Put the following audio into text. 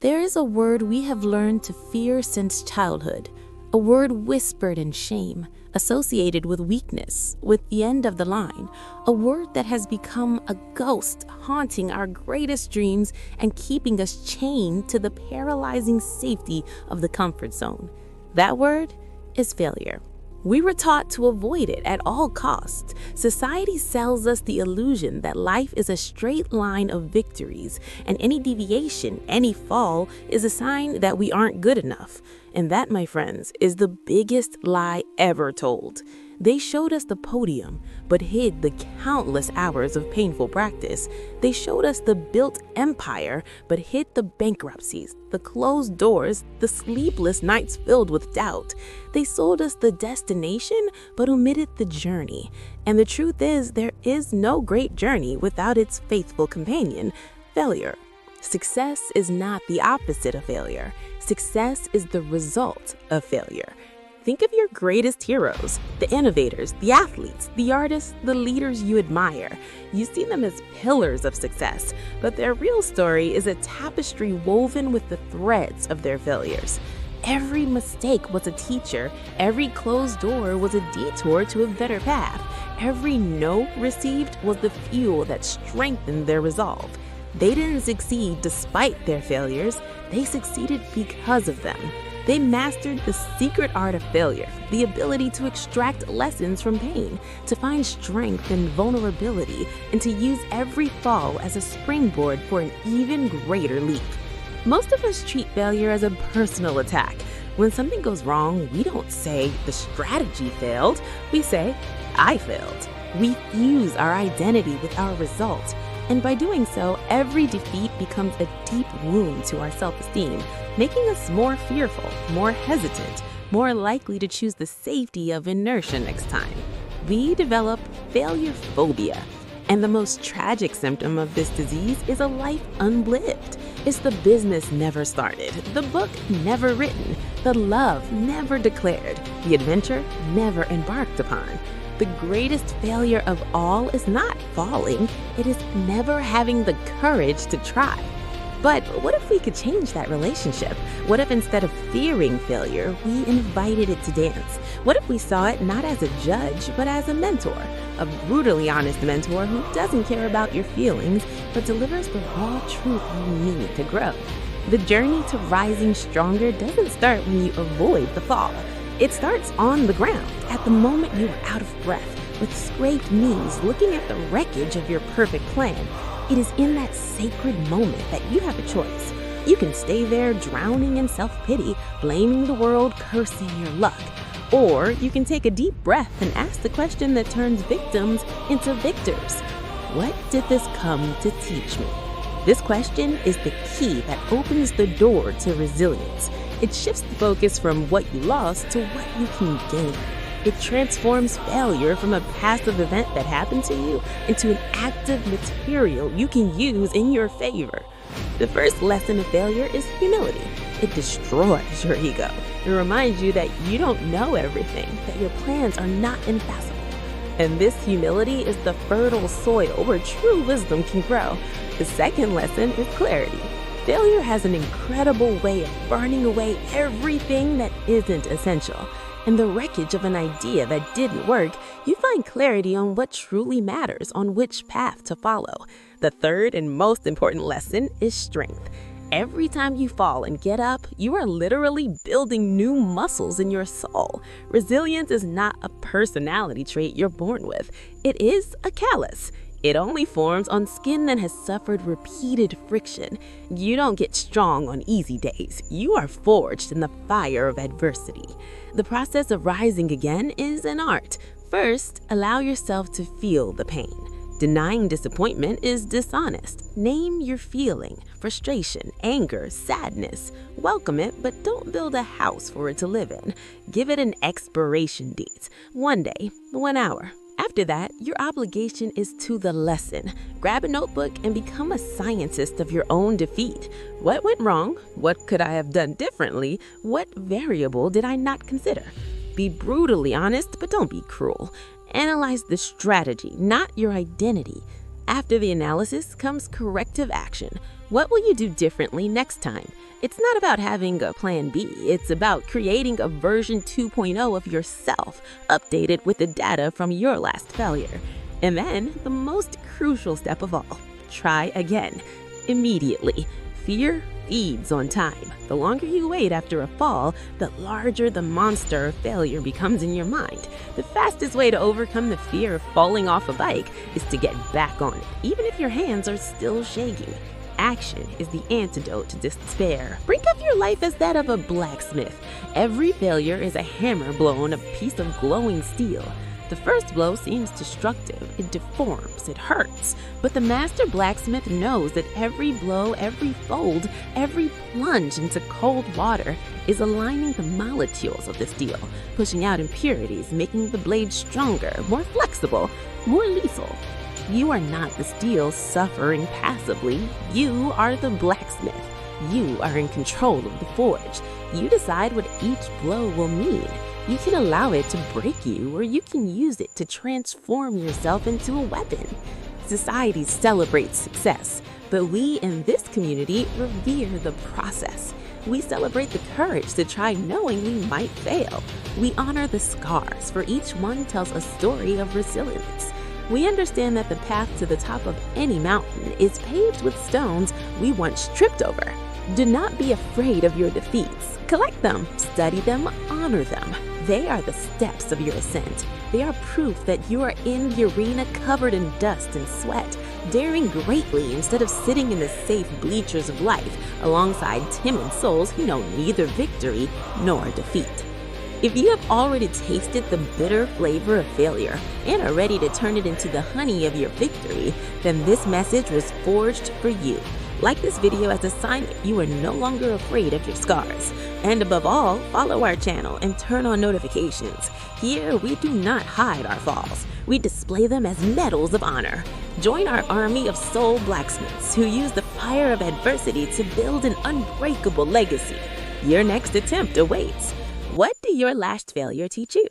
There is a word we have learned to fear since childhood, a word whispered in shame, associated with weakness, with the end of the line, a word that has become a ghost haunting our greatest dreams and keeping us chained to the paralyzing safety of the comfort zone. That word is failure. We were taught to avoid it at all costs. Society sells us the illusion that life is a straight line of victories, and any deviation, any fall, is a sign that we aren't good enough. And that, my friends, is the biggest lie ever told. They showed us the podium, but hid the countless hours of painful practice. They showed us the built empire, but hid the bankruptcies, the closed doors, the sleepless nights filled with doubt. They sold us the destination, but omitted the journey. And the truth is, there is no great journey without its faithful companion, failure. Success is not the opposite of failure. Success is the result of failure. Think of your greatest heroes, the innovators, the athletes, the artists, the leaders you admire. You see them as pillars of success, but their real story is a tapestry woven with the threads of their failures. Every mistake was a teacher. Every closed door was a detour to a better path. Every no received was the fuel that strengthened their resolve. They didn't succeed despite their failures. They succeeded because of them. They mastered the secret art of failure, the ability to extract lessons from pain, to find strength in vulnerability, and to use every fall as a springboard for an even greater leap. Most of us treat failure as a personal attack. When something goes wrong, we don't say, the strategy failed. We say, I failed. We fuse our identity with our result. And by doing so, every defeat becomes a deep wound to our self-esteem, making us more fearful, more hesitant, more likely to choose the safety of inertia next time. We develop failure phobia. And the most tragic symptom of this disease is a life unlived. It's the business never started, the book never written, the love never declared, the adventure never embarked upon. The greatest failure of all is not falling, it is never having the courage to try. But what if we could change that relationship? What if instead of fearing failure, we invited it to dance? What if we saw it not as a judge, but as a mentor? A brutally honest mentor who doesn't care about your feelings, but delivers the raw truth you need to grow. The journey to rising stronger doesn't start when you avoid the fall. It starts on the ground, at the moment you are out of breath, with scraped knees, looking at the wreckage of your perfect plan. It is in that sacred moment that you have a choice. You can stay there drowning in self-pity, blaming the world, cursing your luck. Or you can take a deep breath and ask the question that turns victims into victors. What did this come to teach me? This question is the key that opens the door to resilience. It shifts the focus from what you lost to what you can gain. It transforms failure from a passive event that happened to you into an active material you can use in your favor. The first lesson of failure is humility. It destroys your ego. It reminds you that you don't know everything, that your plans are not infallible. And this humility is the fertile soil where true wisdom can grow. The second lesson is clarity. Failure has an incredible way of burning away everything that isn't essential. In the wreckage of an idea that didn't work, you find clarity on what truly matters, on which path to follow. The third and most important lesson is strength. Every time you fall and get up, you are literally building new muscles in your soul. Resilience is not a personality trait you're born with. It is a callus. It only forms on skin that has suffered repeated friction. You don't get strong on easy days. You are forged in the fire of adversity. The process of rising again is an art. First, allow yourself to feel the pain. Denying disappointment is dishonest. Name your feeling, frustration, anger, sadness. Welcome it, but don't build a house for it to live in. Give it an expiration date. 1 day, 1 hour. After that, your obligation is to the lesson. Grab a notebook and become a scientist of your own defeat. What went wrong? What could I have done differently? What variable did I not consider? Be brutally honest, but don't be cruel. Analyze the strategy, not your identity. After the analysis comes corrective action. What will you do differently next time? It's not about having a plan B, it's about creating a version 2.0 of yourself, updated with the data from your last failure. And then, the most crucial step of all, try again, immediately. Fear feeds on time. The longer you wait after a fall, the larger the monster of failure becomes in your mind. The fastest way to overcome the fear of falling off a bike is to get back on it, even if your hands are still shaking. Action is the antidote to despair. Think of your life as that of a blacksmith. Every failure is a hammer blow on a piece of glowing steel. The first blow seems destructive, it deforms, it hurts. But the master blacksmith knows that every blow, every fold, every plunge into cold water is aligning the molecules of the steel, pushing out impurities, making the blade stronger, more flexible, more lethal. You are not the steel suffering passively. You are the blacksmith. You are in control of the forge. You decide what each blow will mean. You can allow it to break you, or you can use it to transform yourself into a weapon. Society celebrates success, but we in this community revere the process. We celebrate the courage to try knowing we might fail. We honor the scars, for each one tells a story of resilience. We understand that the path to the top of any mountain is paved with stones we once tripped over. Do not be afraid of your defeats. Collect them, study them, honor them. They are the steps of your ascent. They are proof that you are in the arena covered in dust and sweat, daring greatly instead of sitting in the safe bleachers of life alongside timid souls who know neither victory nor defeat. If you have already tasted the bitter flavor of failure and are ready to turn it into the honey of your victory, then this message was forged for you. Like this video as a sign that you are no longer afraid of your scars. And above all, follow our channel and turn on notifications. Here, we do not hide our falls. We display them as medals of honor. Join our army of soul blacksmiths who use the fire of adversity to build an unbreakable legacy. Your next attempt awaits. What did your last failure teach you?